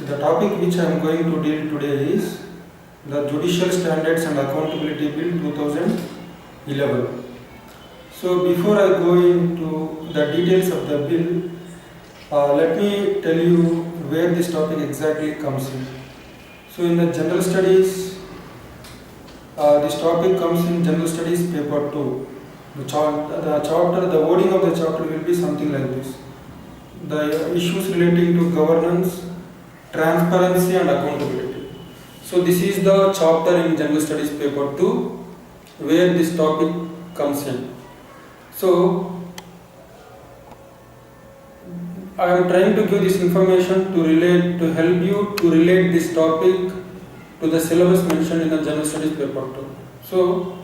The topic which I am going to deal today is the Judicial Standards and Accountability Bill 2011. So before I go into the details of the bill, let me tell you where this topic exactly comes in. So in the General Studies, this topic comes in General Studies paper 2. The wording of the chapter will be something like this. The issues relating to governance, transparency and accountability. So this is the chapter in General Studies paper 2 where this topic comes in. So I am trying to give this information to help you to relate this topic to the syllabus mentioned in the General Studies paper 2. So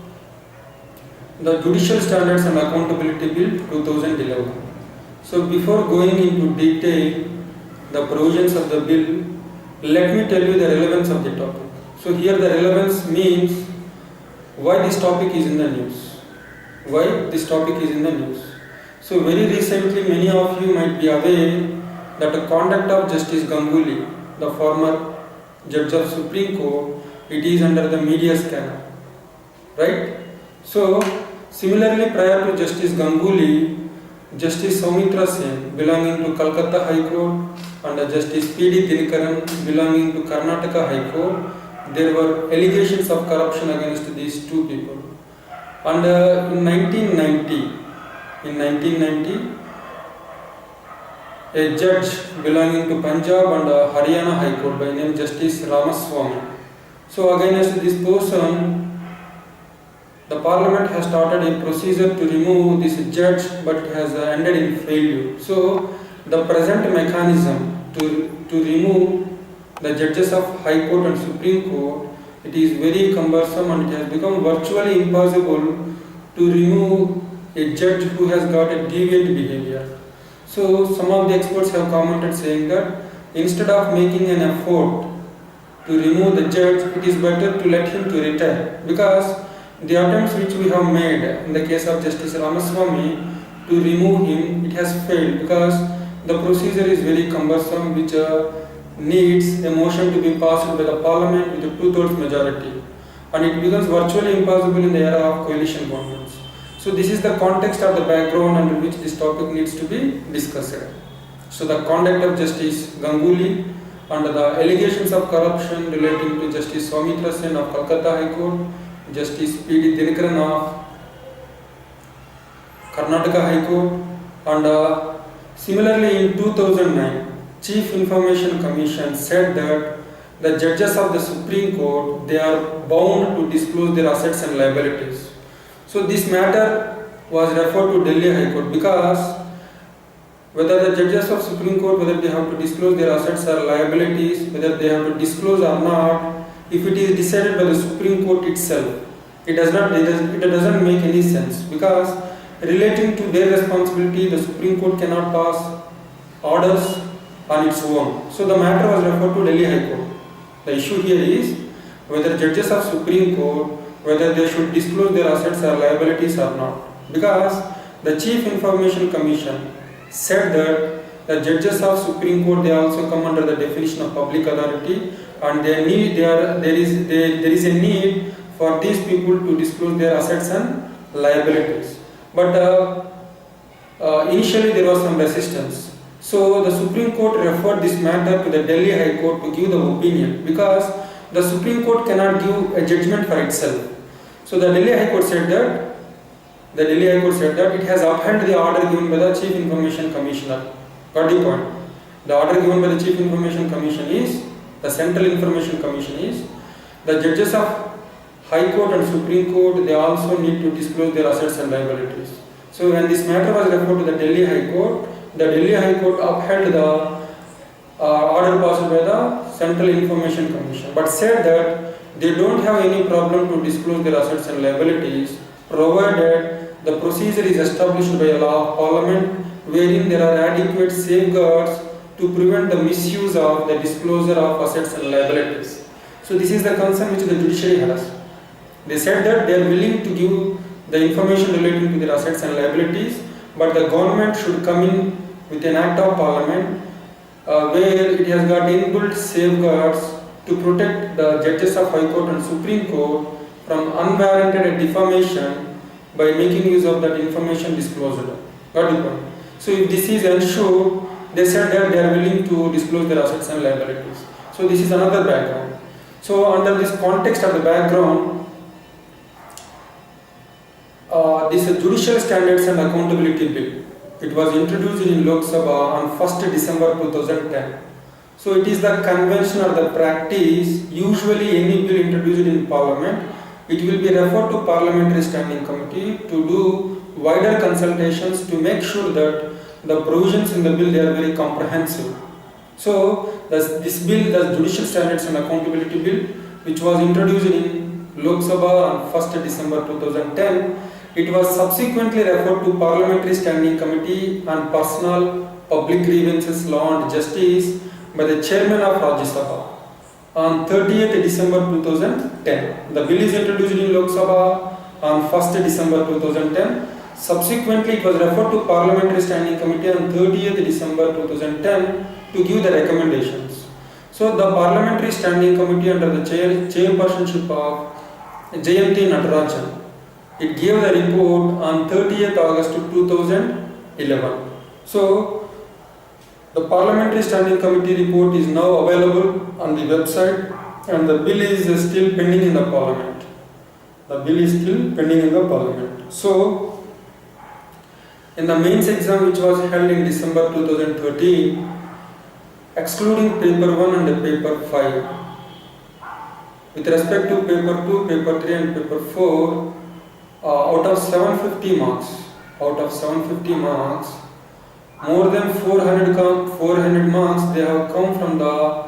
the Judicial Standards and Accountability Bill 2011. So before going into detail the provisions of the bill, let me tell you the relevance of the topic. So here the relevance means why this topic is in the news. Why this topic is in the news. So very recently many of you might be aware that the conduct of Justice Ganguly, the former judge of Supreme Court, it is under the media scandal. Right? So similarly prior to Justice Ganguly, Justice Soumitra Sen belonging to Calcutta High Court and Justice P.D. Dinikaran belonging to Karnataka High Court, there were allegations of corruption against these two people. And in 1990, a judge belonging to Punjab and Haryana High Court by name Justice Ramaswamy. So against this person, the Parliament has started a procedure to remove this judge, but it has ended in failure. So the present mechanism to remove the judges of High Court and Supreme Court, it is very cumbersome and it has become virtually impossible to remove a judge who has got a deviant behavior. So some of the experts have commented saying that instead of making an effort to remove the judge, it is better to let him to retire, because the attempts which we have made in the case of Justice Ramaswamy to remove him, it has failed because the procedure is very cumbersome, which needs a motion to be passed by the Parliament with a 2/3 majority, and it becomes virtually impossible in the era of coalition governments. So this is the context of the background under which this topic needs to be discussed. So the conduct of Justice Ganguly and the allegations of corruption relating to Justice Soumitra Sen of Calcutta High Court, Justice P.D. Dinikaran of Karnataka High Court, and similarly in 2009, Chief Information Commission said that the judges of the Supreme Court, they are bound to disclose their assets and liabilities. So this matter was referred to Delhi High Court because whether the judges of Supreme Court, whether they have to disclose their assets or liabilities, whether they have to disclose or not, if it is decided by the Supreme Court itself, it doesn't make any sense, because relating to their responsibility, the Supreme Court cannot pass orders on its own. So the matter was referred to Delhi High Court. The issue here is whether judges of Supreme Court, whether they should disclose their assets or liabilities or not, because the Chief Information Commission said that the judges of Supreme Court, they also come under the definition of public authority, and there is a need for these people to disclose their assets and liabilities. But initially there was some resistance. So the Supreme Court referred this matter to the Delhi High Court to give the opinion, because the Supreme Court cannot give a judgment for itself. So the Delhi High Court said that it has upheld the order given by the Chief Information Commissioner. Got the point? The order given by the Chief Information Commission is, the Central Information Commission is, the judges of High Court and Supreme Court, they also need to disclose their assets and liabilities. So when this matter was referred to the Delhi High Court upheld the order passed by the Central Information Commission, but said that they don't have any problem to disclose their assets and liabilities, provided the procedure is established by a law of Parliament, wherein there are adequate safeguards to prevent the misuse of the disclosure of assets and liabilities. So this is the concern which the judiciary has. They said that they are willing to give the information relating to their assets and liabilities, but the government should come in with an act of Parliament where it has got inbuilt safeguards to protect the judges of High Court and Supreme Court from unwarranted defamation by making use of that information disclosed. Got the point? So if this is ensured, they said that they are willing to disclose their assets and liabilities. So this is another background. So under this context of the background, this Judicial Standards and Accountability Bill, it was introduced in Lok Sabha on 1st December 2010. So it is the convention or the practice, usually any bill introduced in Parliament, it will be referred to Parliamentary Standing Committee to do wider consultations to make sure that the provisions in the bill, they are very comprehensive. So this bill, the Judicial Standards and Accountability Bill, which was introduced in Lok Sabha on 1st December 2010, it was subsequently referred to Parliamentary Standing Committee on Personal, Public Grievances, Law and Justice by the Chairman of Rajya Sabha on 30th December 2010. The bill is introduced in Lok Sabha on 1st December 2010. Subsequently, it was referred to Parliamentary Standing Committee on 30th December 2010 to give the recommendations. So the Parliamentary Standing Committee under the chairpersonship of Jayanti Natarajan, it gave the report on 30th August 2011. So the Parliamentary Standing Committee report is now available on the website, and the bill is still pending in the Parliament. The bill is still pending in the Parliament. So in the mains exam, which was held in December 2013, excluding paper 1 and paper 5, with respect to paper 2, paper 3 and paper 4, out of 750 marks, more than 400 marks, they have come from the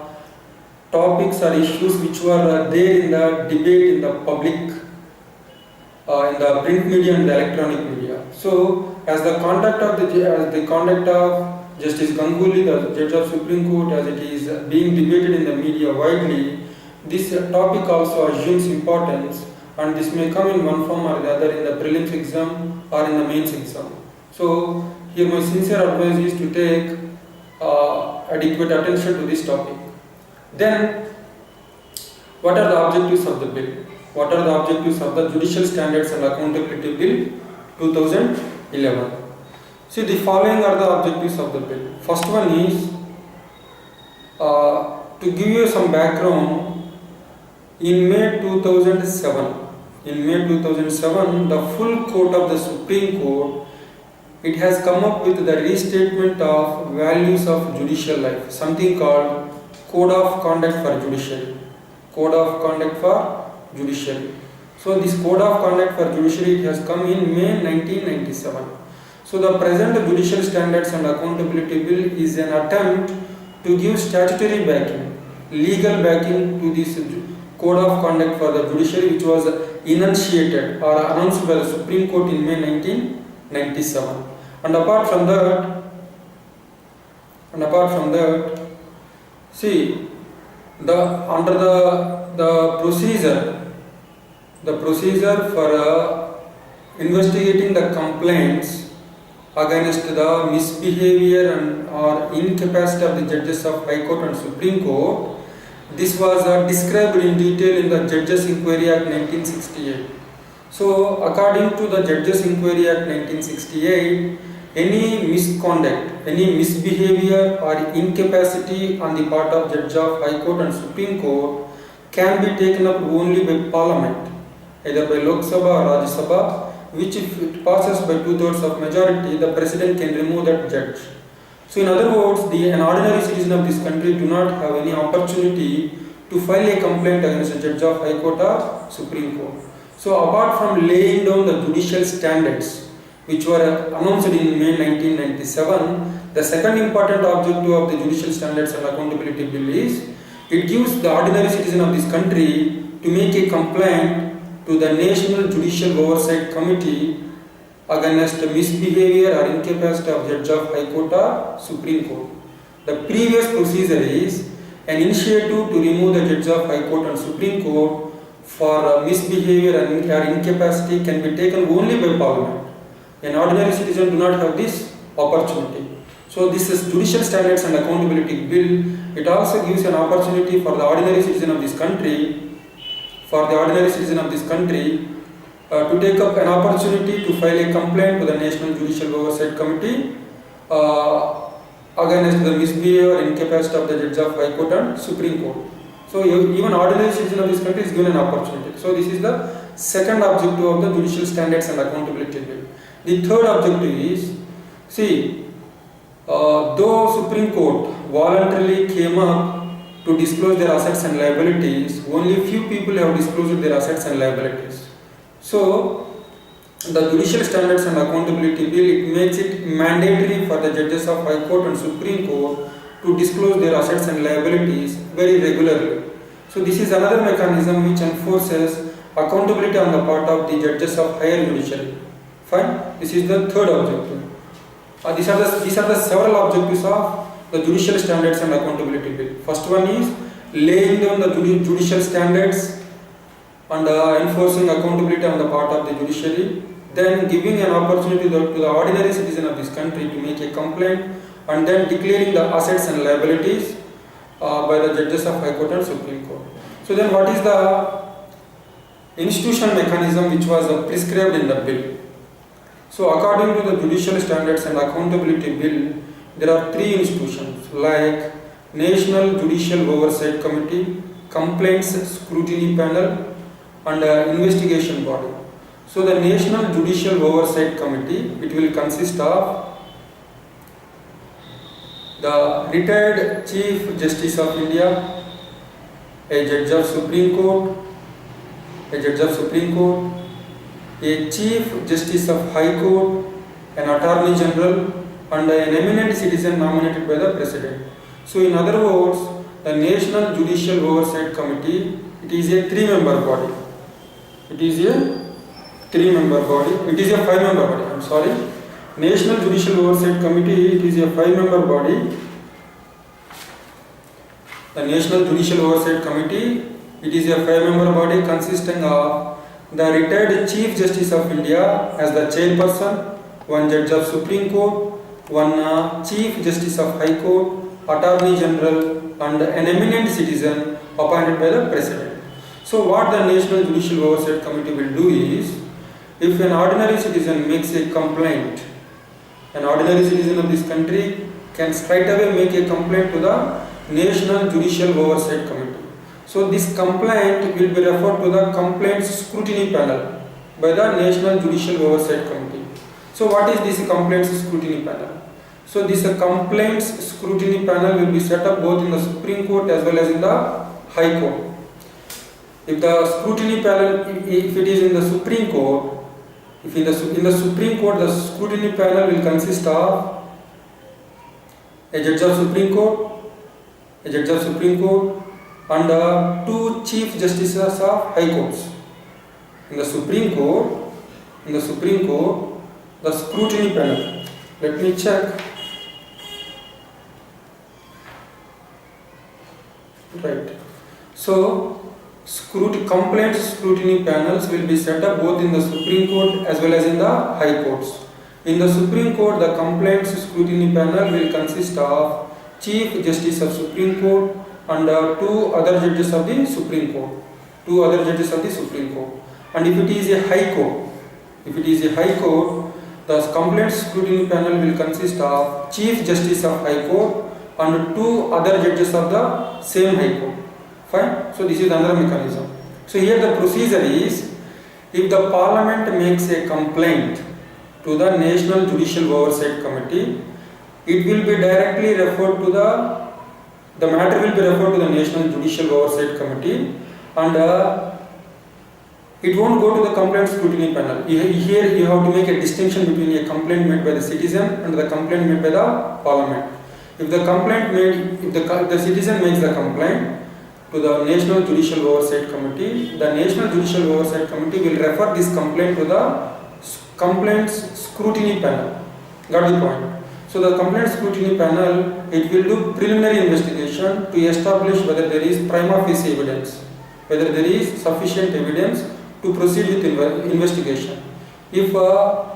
topics or issues which were there in the debate in the public, in the print media and the electronic media. So as the conduct of Justice Ganguly, the Judge of Supreme Court, as it is being debated in the media widely, this topic also assumes importance, and this may come in one form or the other in the prelims exam or in the mains exam. So here my sincere advice is to take adequate attention to this topic. Then, what are the objectives of the bill? What are the objectives of the Judicial Standards and Accountability Bill 2011? See, the following are the objectives of the bill. First one is to give you some background. In May 2007, the full court of the Supreme Court, it has come up with the restatement of values of judicial life, something called Code of Conduct for Judiciary. Code of Conduct for Judiciary. So this Code of Conduct for Judiciary, it has come in May 1997. So the present Judicial Standards and Accountability Bill is an attempt to give statutory backing, legal backing to this Code of Conduct for the Judiciary, which was enunciated or announced by the Supreme Court in May 1997. And apart from that, see, under the procedure for investigating the complaints against the misbehavior and or incapacity of the judges of High Court and Supreme Court, this was described in detail in the Judges Inquiry Act 1968. So, according to the Judges Inquiry Act 1968, any misconduct, any misbehavior or incapacity on the part of Judge of High Court and Supreme Court can be taken up only by Parliament, either by Lok Sabha or Rajya Sabha, which if it passes by 2/3 of majority, the President can remove that judge. So in other words, an ordinary citizen of this country do not have any opportunity to file a complaint against a Judge of High Court or Supreme Court. So apart from laying down the judicial standards, which were announced in May 1997, the second important objective of the Judicial Standards and Accountability Bill is, it gives the ordinary citizen of this country to make a complaint to the National Judicial Oversight Committee against misbehavior or incapacity of Judge of High Court or Supreme Court. The previous procedure is an initiative to remove the Judge of High Court and Supreme Court for misbehavior or incapacity can be taken only by Parliament. An ordinary citizen do not have this opportunity. So this is Judicial Standards and Accountability Bill. It also gives an opportunity for the ordinary citizen of this country, to take up an opportunity to file a complaint to the National Judicial Oversight Committee against the misbehavior or incapacity of the judge of High Court and Supreme Court. So even ordinary citizen of this country is given an opportunity. So this is the second objective of the Judicial Standards and Accountability Bill. The third objective is, though Supreme Court voluntarily came up to disclose their assets and liabilities, only few people have disclosed their assets and liabilities. So the Judicial Standards and Accountability Bill, it makes it mandatory for the judges of High Court and Supreme Court to disclose their assets and liabilities very regularly. So this is another mechanism which enforces accountability on the part of the judges of higher judiciary. Fine. This is the third objective. These are the several objectives of the Judicial Standards and Accountability Bill. First one is laying down the judicial standards and enforcing accountability on the part of the judiciary. Then giving an opportunity to the ordinary citizen of this country to make a complaint, and then declaring the assets and liabilities by the judges of High Court and Supreme Court. So then what is the institutional mechanism which was prescribed in the bill? So according to the Judicial Standards and Accountability Bill, there are three institutions like National Judicial Oversight Committee, Complaints Scrutiny Panel, and Investigation Body. So the National Judicial Oversight Committee, it will consist of the retired Chief Justice of India, a Judge of Supreme Court, a Chief Justice of High Court, an Attorney General, and an eminent citizen nominated by the President. So in other words, the National Judicial Oversight Committee, it is a three-member body. It is a five-member body. National Judicial Oversight Committee, it is a five-member body. The National Judicial Oversight Committee, it is a five-member body consisting of the retired Chief Justice of India as the chairperson, one Judge of Supreme Court, one Chief Justice of High Court, Attorney General, and an eminent citizen appointed by the President. So what the National Judicial Oversight Committee will do is, if an ordinary citizen makes a complaint, an ordinary citizen of this country can straight away make a complaint to the National Judicial Oversight Committee. So this complaint will be referred to the Complaints Scrutiny Panel by the National Judicial Oversight Committee. So what is this Complaints Scrutiny Panel? So this Complaints Scrutiny Panel will be set up both in the Supreme Court as well as in the High Court. If the scrutiny panel, if it is in the Supreme Court, in the Supreme Court, the scrutiny panel will consist of a Judge of Supreme Court, and two Chief Justices of High Courts. In the Supreme Court, the scrutiny panel. Let me check. Right. So complaints scrutiny panels will be set up both in the Supreme Court as well as in the High Courts. In the Supreme Court, the complaints scrutiny panel will consist of Chief Justice of Supreme Court and two other judges of the Supreme Court. And if it is a High Court, the complaints scrutiny panel will consist of Chief Justice of High Court and two other judges of the same High Court. Fine. So this is another mechanism. So here the procedure is, if the Parliament makes a complaint to the National Judicial Oversight Committee, it will be directly referred to the matter will be referred to the National Judicial Oversight Committee, and it won't go to the complaint scrutiny panel. Here you have to make a distinction between a complaint made by the citizen and the complaint made by the Parliament. If the citizen makes the complaint to the National Judicial Oversight Committee, the National Judicial Oversight Committee will refer this complaint to the complaints scrutiny panel. Got the point? So the complaint scrutiny panel, it will do preliminary investigation to establish whether there is prima facie evidence, whether there is sufficient evidence to proceed with investigation. If the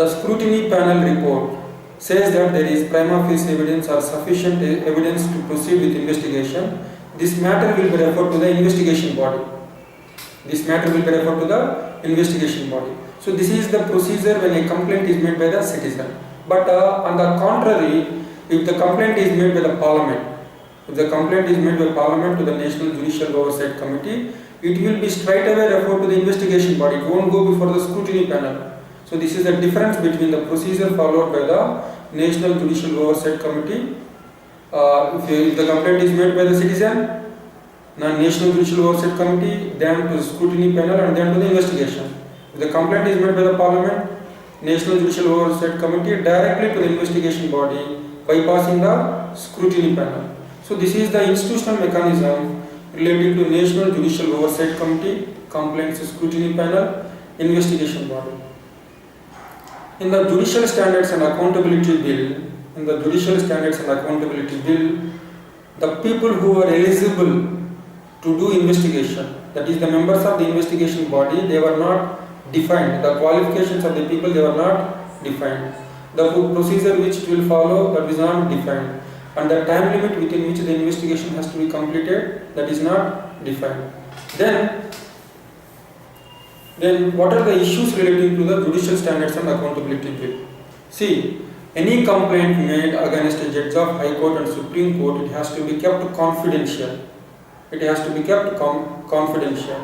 scrutiny panel report says that there is prima facie evidence or sufficient evidence to proceed with investigation, this matter will be referred to the investigation body. This matter will be referred to the investigation body. So this is the procedure when a complaint is made by the citizen. But on the contrary, if the complaint is made by the parliament, if the complaint is made by parliament to the National Judicial Oversight Committee, it will be straight away referred to the investigation body. It won't go before the scrutiny panel. So this is the difference between the procedure followed by the National Judicial Oversight Committee. If the complaint is made by the citizen, the National Judicial Oversight Committee, then to the scrutiny panel and then to the investigation. If the complaint is made by the parliament, National Judicial Oversight Committee directly to the investigation body, bypassing the scrutiny panel. So this is the institutional mechanism relating to National Judicial Oversight Committee, complaints scrutiny panel, investigation body. In the Judicial Standards and Accountability Bill, the people who are eligible to do investigation, that is the members of the investigation body, they were not defined. The qualifications of the people, they were not defined. The procedure which it will follow, that is not defined. And the time limit within which the investigation has to be completed, that is not defined. Then what are the issues relating to the Judicial Standards and Accountability Bill? See, any complaint made against a judge of High Court and Supreme Court, it has to be kept confidential. It has to be kept confidential.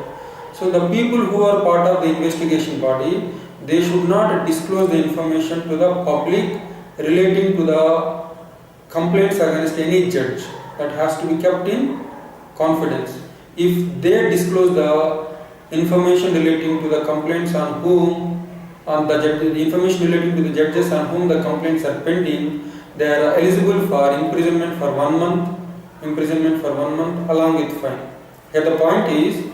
So the people who are part of the investigation body, they should not disclose the information to the public relating to the complaints against any judge. That has to be kept in confidence. If they disclose the information relating to the complaints on the information relating to the judges on whom the complaints are pending, they are eligible for imprisonment for 1 month along with fine. Here the point is,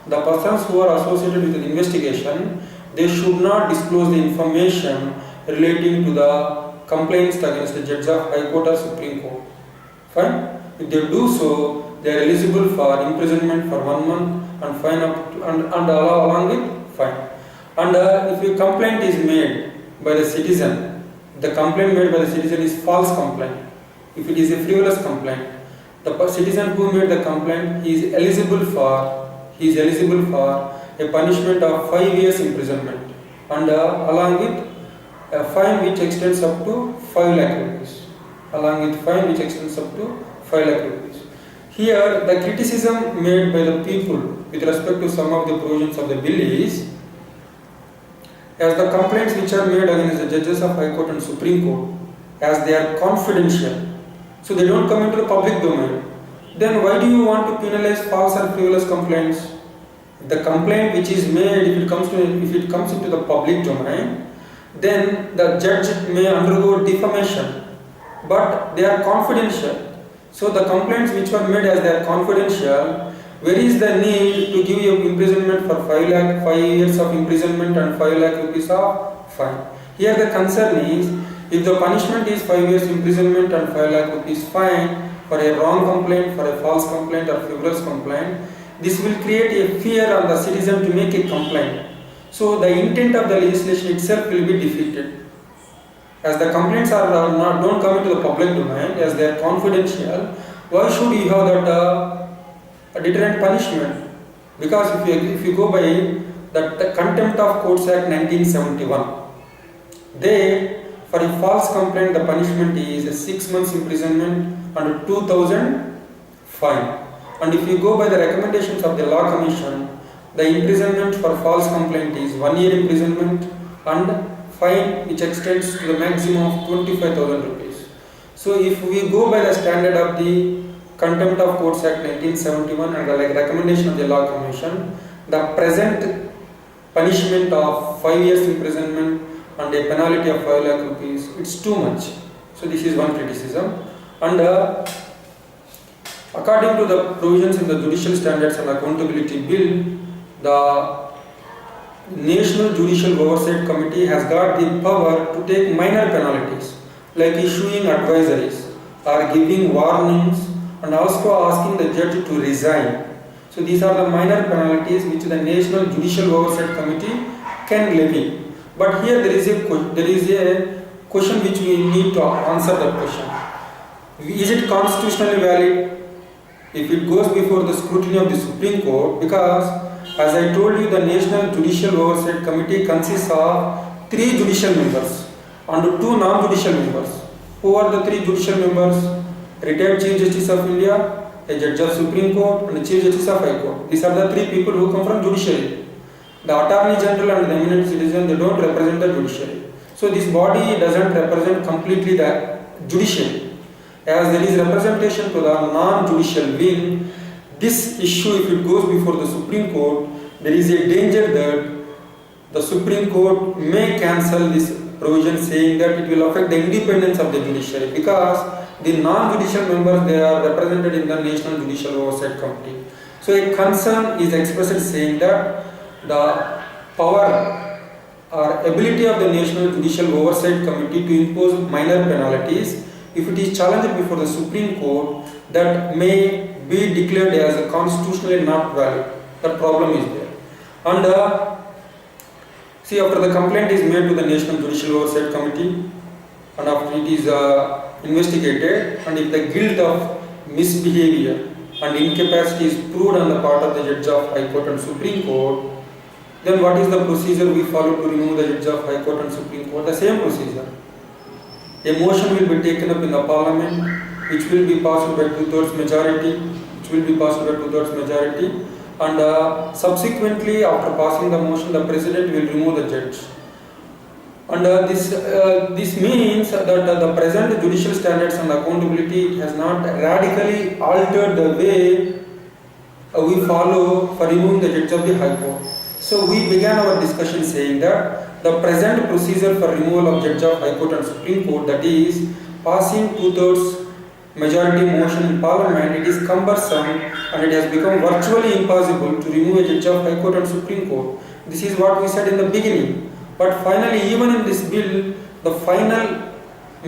the persons who are associated with the investigation, they should not disclose the information relating to the complaints against the judge of High Court or Supreme Court. Fine? If they do so, they are eligible for imprisonment for 1 month and fine along with fine. And if a complaint is made by the citizen, the complaint made by the citizen is false complaint. If it is a frivolous complaint, the citizen who made the complaint, he is eligible for a punishment of 5 years imprisonment and along with a fine which extends up to 5 lakh rupees. Here, the criticism made by the people with respect to some of the provisions of the bill is, as the complaints which are made against the judges of High Court and Supreme Court, as they are confidential, so they don't come into the public domain, then why do you want to penalize false and frivolous complaints? The complaint which is made, if it comes into the public domain, then the judge may undergo defamation, but they are confidential. So the complaints which were made as they are confidential, where is the need to give you imprisonment for 5 years of imprisonment and 5 lakh rupees of fine? Here the concern is, if the punishment is 5 years imprisonment and 5 lakh rupees fine for a wrong complaint, for a false complaint or frivolous complaint, this will create a fear on the citizen to make a complaint. So the intent of the legislation itself will be defeated. As the complaints don't come into the public domain, as they are confidential, why should you have that a deterrent punishment? Because if you go by the Contempt of Courts Act 1971, for a false complaint the punishment is 6 months imprisonment and 2,000 fine. And if you go by the recommendations of the Law Commission, the imprisonment for false complaint is 1 year imprisonment and fine which extends to the maximum of 25,000 rupees. So if we go by the standard of the Contempt of Courts Act 1971 and the recommendation of the Law Commission, the present punishment of 5 years imprisonment and a penalty of 5 lakh rupees, it's too much. So this is one criticism. And according to the provisions in the Judicial Standards and Accountability Bill, the National Judicial Oversight Committee has got the power to take minor penalties like issuing advisories or giving warnings and also asking the judge to resign. So these are the minor penalties which the National Judicial Oversight Committee can levy. But here there is a question which we need to answer that question. Is it constitutionally valid if it goes before the scrutiny of the Supreme Court? Because as I told you, the National Judicial Oversight Committee consists of 3 judicial members and 2 non-judicial members. Who are the 3 judicial members? Retired Chief Justice of India, a Judge of Supreme Court and a Chief Justice of High Court. These are the 3 people who come from judiciary. The Attorney General and the eminent citizen, they don't represent the judiciary. So this body doesn't represent completely the judiciary. As there is representation to the non-judicial wing, this issue, if it goes before the Supreme Court, there is a danger that the Supreme Court may cancel this provision, saying that it will affect the independence of the judiciary, because the non-judicial members, they are represented in the National Judicial Oversight Committee. So a concern is expressed saying that the power or ability of the National Judicial Oversight Committee to impose minor penalties, if it is challenged before the Supreme Court, that may be declared as constitutionally not valid. That problem is there. And see, after the complaint is made to the National Judicial Oversight Committee, and after it is investigated, and if the guilt of misbehavior and incapacity is proved on the part of the Judge of High Court and Supreme Court, then what is the procedure we follow to remove the Judge of High Court and Supreme Court? The same procedure. A motion will be taken up in the Parliament, which will be passed by 2/3 majority, and subsequently, after passing the motion, the President will remove the judge. And this means that the present judicial standards and accountability has not radically altered the way we follow for removing the judge of the High Court. So we began our discussion saying that the present procedure for removal of judge of High Court and Supreme Court, that is passing 2/3 majority motion in Parliament, it is cumbersome and it has become virtually impossible to remove a judge of High Court and Supreme Court. This is what we said in the beginning. But finally, even in this bill, the final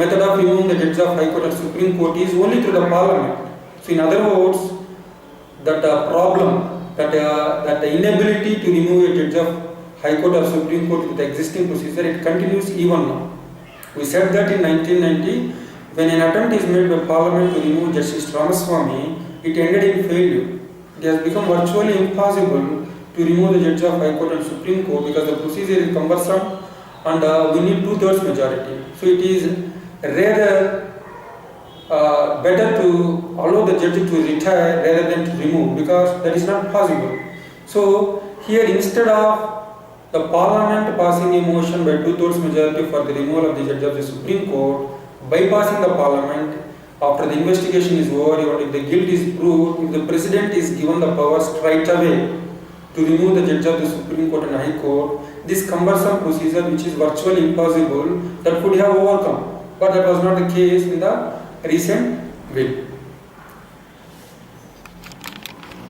method of removing the judge of High Court and Supreme Court is only through the Parliament. So in other words, that problem, that the inability to remove a judge of High Court or Supreme Court with the existing procedure, it continues even now. We said that in 1990, when an attempt is made by Parliament to remove Justice Ramaswamy, it ended in failure. It has become virtually impossible to remove the judge of High Court and Supreme Court because the procedure is cumbersome and we need 2/3 majority. So it is rather better to allow the judge to retire rather than to remove, because that is not possible. So here, instead of the Parliament passing a motion by 2/3 majority for the removal of the judge of the Supreme Court, bypassing the Parliament, after the investigation is over, or if the guilt is proved, if the President is given the power straight away to remove the judge of the Supreme Court and High Court, this cumbersome procedure, which is virtually impossible, that could have overcome. But that was not the case in the recent bill.